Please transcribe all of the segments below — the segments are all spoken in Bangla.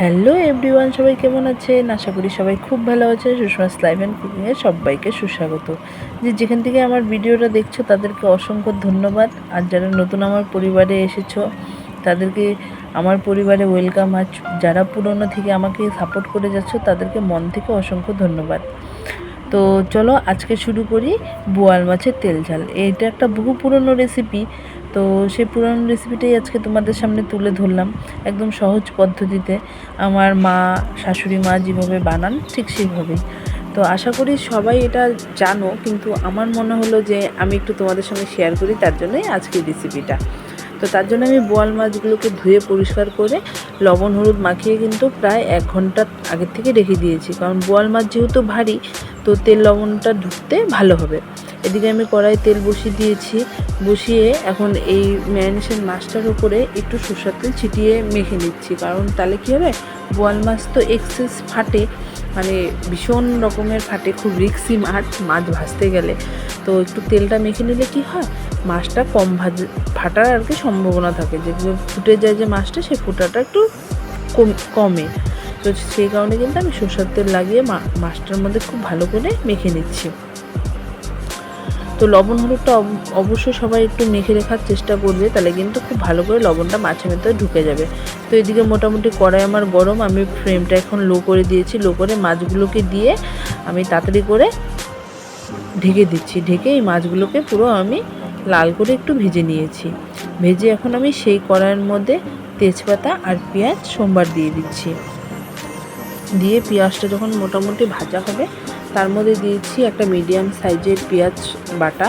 হ্যালো এভরিওয়ান, সবাই কেমন আছেন? আশা করি সবাই খুব ভালো আছে। সুষমাস লাইফ অ্যান্ড কুকিংয়ে সবাইকে সুস্বাগত। যেখান থেকে আমার ভিডিওটা দেখছো তাদেরকে অসংখ্য ধন্যবাদ। আর যারা নতুন আমার পরিবারে এসেছো তাদেরকে আমার পরিবারে ওয়েলকাম। আর যারা পুরনো থেকে আমাকে সাপোর্ট করে যাচ্ছ তাদেরকে মন থেকে অসংখ্য ধন্যবাদ। তো চলো আজকে শুরু করি বোয়াল মাছের তেল ঝাল। এটা একটা বহু পুরনো রেসিপি। তো সেই পুরনো রেসিপিটাই আজকে তোমাদের সামনে তুলে ধরলাম একদম সহজ পদ্ধতিতে। আমার মা, শাশুড়ি মা যেভাবে বানান ঠিক সেইভাবেই। তো আশা করি সবাই এটা জানো, কিন্তু আমার মনে হলো যে আমি একটু তোমাদের সঙ্গে শেয়ার করি, তার জন্যই আজকের রেসিপিটা। তো তার জন্য আমি বোয়াল মাছগুলোকে ধুয়ে পরিষ্কার করে লবণ হলুদ মাখিয়ে কিন্তু প্রায় 1 ঘন্টা আগের থেকে রেখে দিয়েছি, কারণ বোয়াল মাছ যেহেতু ভারী, তো তেল লবণটা ঢুকতে ভালো হবে। এদিকে আমি কড়াই তেল বসিয়ে দিয়েছি। বসিয়ে এখন এই ম্যারিনেশন মাছটার উপরে একটু সরষের তেল ছিটিয়ে মেখে নিচ্ছি, কারণ তাহলে কী হবে, বোয়াল মাছ তো এক্সেস ফাটে, মানে ভীষণ রকমের ফাটে, খুব রিক্সি মাছ ভাজতে গেলে। তো একটু তেলটা মেখে নিলে কি হয়, মাছটা কম ফাটার আর কি সম্ভাবনা থাকে, যেগুলো ফুটে যায় যে মাছটা, সেই ফুটাটা একটু কমে। তো সেই কারণে কিন্তু আমি সরষের তেল লাগিয়ে মাছটার মধ্যে খুব ভালো করে মেখে নিচ্ছি। তো লবণ হলুদটা অবশ্যই সবাই একটু মেখে রাখার চেষ্টা করবে, তাহলে কিন্তু খুব ভালো করে লবণটা মাছের ভেতরে ঢুকে যাবে। তো এদিকে মোটামুটি কড়াই আমার গরম, আমি ফ্লেমটা এখন লো করে দিয়েছি। লো করে মাছগুলোকে দিয়ে আমি তাড়াতাড়ি করে ঢেকে দিচ্ছি। ঢেকে এই মাছগুলোকে পুরো আমি লাল করে একটু ভেজে নিয়েছি। ভেজে এখন আমি সেই কড়াইয়ের মধ্যে তেজপাতা আর পেঁয়াজ সোমবার দিয়ে দিচ্ছি। দিয়ে পেঁয়াজটা যখন মোটামুটি ভাজা হবে, তার মধ্যে দিয়েছি একটা মিডিয়াম সাইজের পেঁয়াজ বাটা,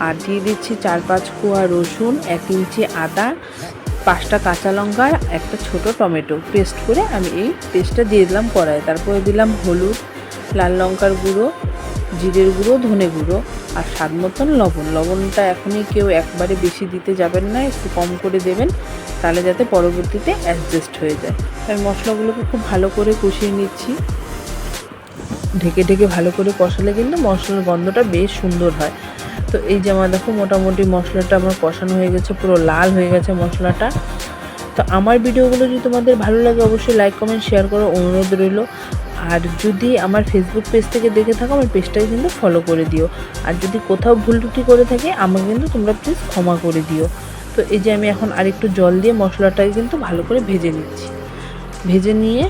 আর দিয়ে দিচ্ছি 4-5 কোয়া রসুন, 1 ইঞ্চি আদা, 5টা কাঁচা লঙ্কা, একটা ছোট টমেটো পেস্ট করে আমি এই পেস্টটা দিয়ে দিলাম কড়াইয়ে। তারপরে দিলাম হলুদ, লাল লঙ্কার গুঁড়ো, জিরের গুঁড়ো, ধনে গুঁড়ো আর স্বাদ মতন লবণ। লবণটা এখনই কেউ একবারে বেশি দিতে যাবেন না, একটু কম করে দেবেন, তাহলে যাতে পরবর্তীতে অ্যাডজাস্ট হয়ে যায়। আমি মশলাগুলোকে খুব ভালো করে কষিয়ে নিচ্ছি। ঢেকে ঢেকে ভালো করে কষালে কিন্তু মশলার গন্ধটা বেশ সুন্দর হয়। তো এই যে আমার দেখো মোটামুটি মশলাটা আমার কষানো হয়ে গেছে, পুরো লাল হয়ে গেছে মশলাটা। তো আমার ভিডিওগুলো যদি তোমাদের ভালো লাগে অবশ্যই লাইক কমেন্ট শেয়ার করো, অনুরোধ রইল। আর যদি আমার ফেসবুক পেজ থেকে দেখে থাকো, আমার পেজটাকে কিন্তু ফলো করে দিও। আর যদি কোথাও ভুল ত্রুটি করে থাকে আমাকে কিন্তু তোমরা প্লিজ ক্ষমা করে দিও। তো এই যে আমি এখন আরেকটু জল দিয়ে মশলাটাকে কিন্তু ভালো করে ভেজে নিচ্ছি। ভেজে নিয়ে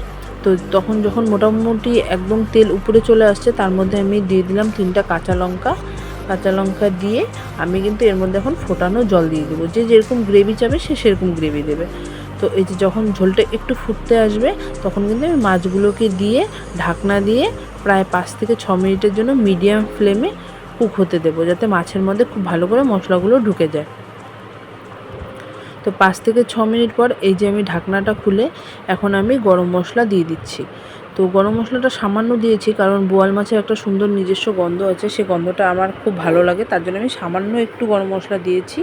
তো তখন যখন মোটামুটি একদম তেল উপরে চলে আসছে, তার মধ্যে আমি দিয়ে দিলাম 3টা কাঁচা লঙ্কা দিয়ে আমি কিন্তু এর মধ্যে এখন ফোটানো জল দিয়ে দেবো। যে যেরকম গ্রেভি চাবে সে সেরকম গ্রেভি দেবে। তো এই যে যখন ঝোলটা একটু ফুটতে আসবে, তখন কিন্তু আমি মাছগুলোকে দিয়ে ঢাকনা দিয়ে প্রায় 5 থেকে 6 মিনিটের জন্য মিডিয়াম ফ্লেমে কুক হতে দেবো, যাতে মাছের মধ্যে খুব ভালো করে মশলাগুলো ঢুকে যায়। তো 5 থেকে 6 মিনিট পর এই যে আমি ঢাকনাটা খুলে এখন আমি গরম মশলা দিয়ে দিচ্ছি। তো গরম মশলাটা সামান্য দিয়েছি, কারণ বোয়াল মাছের একটা সুন্দর নিজস্ব গন্ধ আছে, সেই গন্ধটা আমার খুব ভালো লাগে, তার জন্য আমি সামান্য একটু গরম মশলা দিয়েছি।